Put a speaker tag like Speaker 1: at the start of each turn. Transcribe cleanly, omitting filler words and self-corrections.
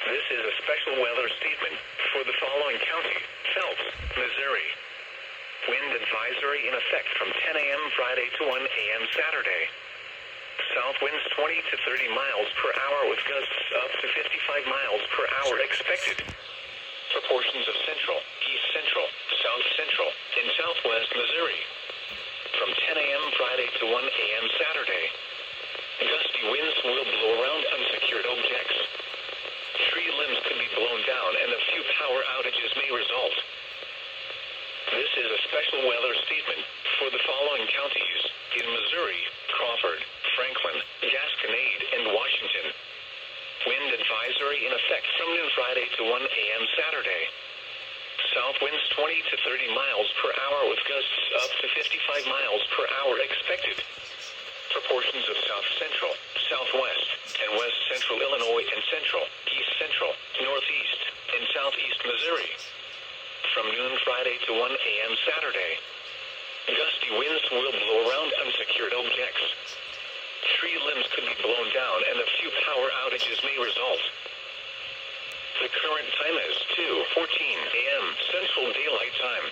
Speaker 1: This is a special weather statement for the following county: Phelps, Missouri. Wind advisory in effect from 10 a.m. Friday to 1 a.m. Saturday. South winds 20 to 30 miles per hour with gusts up to 55 miles per hour expected. Proportions of central, east central, south central, and southwest Missouri. From 10 a.m. Friday to 1 a.m. Saturday. Gusty winds will blow around unsecured objects. Tree limbs could be blown down and a few power outages may result. This is a special weather statement for the following counties in Missouri: Crawford, Franklin, Gasconade, and Washington. Wind advisory in effect from noon Friday to 1 a.m. Saturday. South winds 20 to 30 miles per hour with gusts up to 55 miles per hour expected. Proportions of south central, southwest, and west central Illinois and central, east central, northeast, and southeast Missouri. From noon Friday to 1 a.m. Saturday. Gusty winds will blow around unsecured objects. Tree limbs could be blown down and a few power outages may result. The current time is 2:14 a.m. Central Daylight Time.